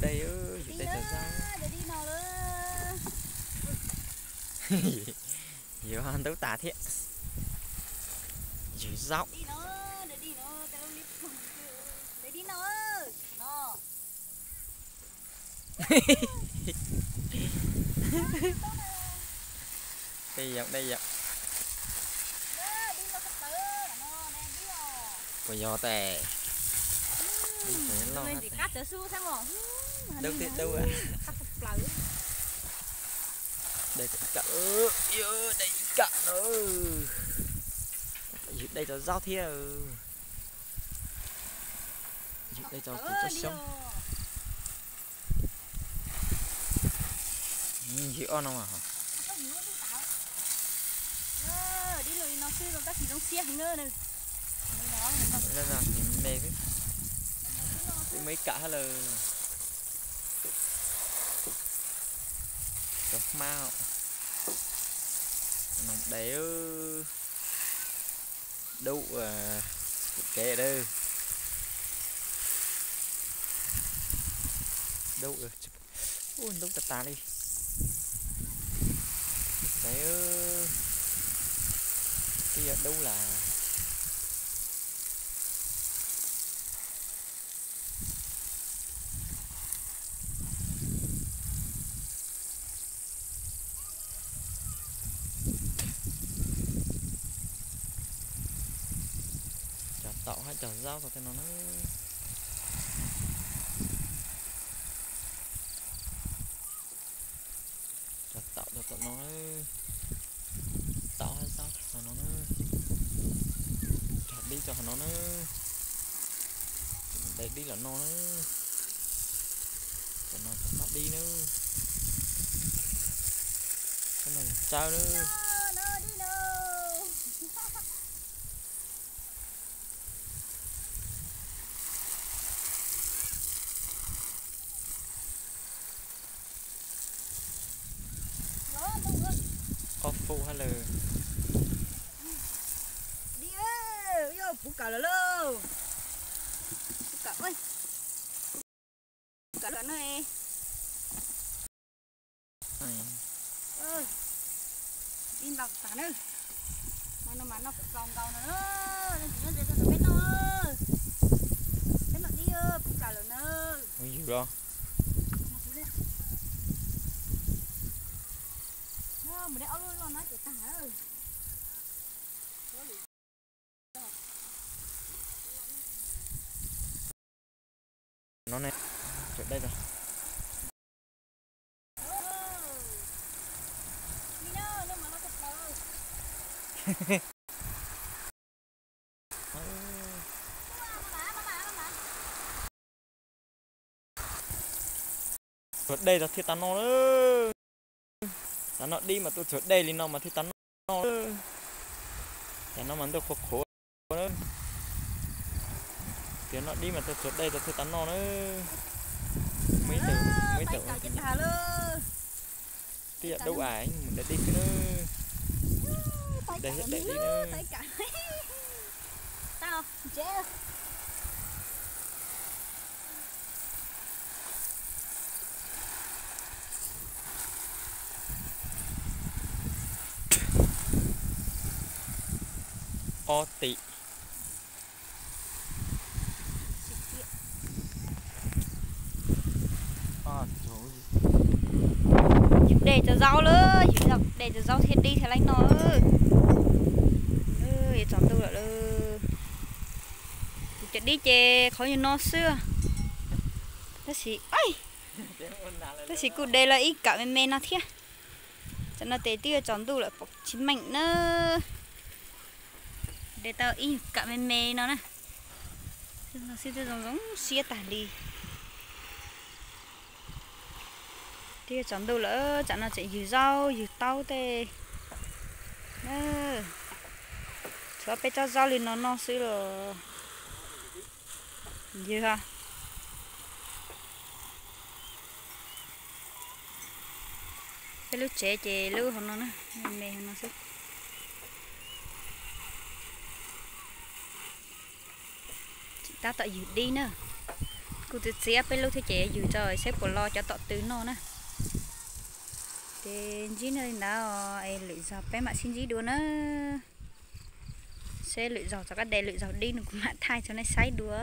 đây ơi, dịp đây cho rau. Để đi nào nữa. Nhiều hơn đấu tả thế. Dịp rau. Đi nó, để đi nó, để đi nó. Nó. Đây dọc đây dọc. Đi nó sắp tới. Nó nè đi rồi. Có gió tè. Đi phải lo Mình hết. chỉ cắt cho su xem rồi. Đâu tiết đâu ạ. Cắt sập lỡ. Đây cả đây cả nữa. Đây cho rau thế. Đây cho sống. Gì on không à? Đi lùi nó xưa rồi ta chỉ trong xe ngơ này. Đây là nhìn mê thế. Mấy cả hay là có mau nồng đéo đủ kệ đây đâu rồi ui đúng tạt đi đấy bây giờ đâu là chả tậu hay chả rau rồi cái nó chả tậu rồi tụi nó tậu hay sao cho nó chả đi cho nó để đi là nó cho nó đi nữa cái này sao nữa off phụ hay là đi ơi vô phụ cả là lô phụ cả ơi phụ cả là này ơi đi vào cả nữa mà nó phải vòng cầu nữa nên chỉ nó dễ cho biết nó đi phụ cả là nữa cái gì đó mình để ôi lo nói chuyện ta ơi nó này chỗ đây rồi chỗ đây là thiết tán nó nữa nó đi mà tôi chỗ đây thì nó mà thiết tán nó để nó mà tôi khổ nữa tiếng nó đi mà tôi chỗ đây là thiết tán nó nữa mấy từ thì đâu ai mình để đi cái nữa để đi nữa tao chết o tị để cho rau nữa để cho rau thiệt đi thì lánh nó ơi chọn tôi lại chạy đi chè khó như nó xưa thế gì ấy thế gì cụ đây là ít cả men nó thiệt cho nó tế tiêu chọn tôi lại bọc chín mạnh nữa để tao ít cả men nó nè nó sẽ giống xia tản đi thì chọn đâu lỡ chẳng là chạy dừa rau dừa tao tê cho bé cho rau lên nó xí rồi dừa ha cái lúc trẻ lúc họ nó mẹ nó xí chị ta tại dừa đi nữa cô tự xé bên lúc thế chế dù trời xếp của lo cho tọt tứ nó nè tên gì nơi nào ai lựa dọc bé mà xin gì đùa nữa sẽ lựa dọc cho các đề lựa dọc đi nó cũng mạ thai cho nó say đùa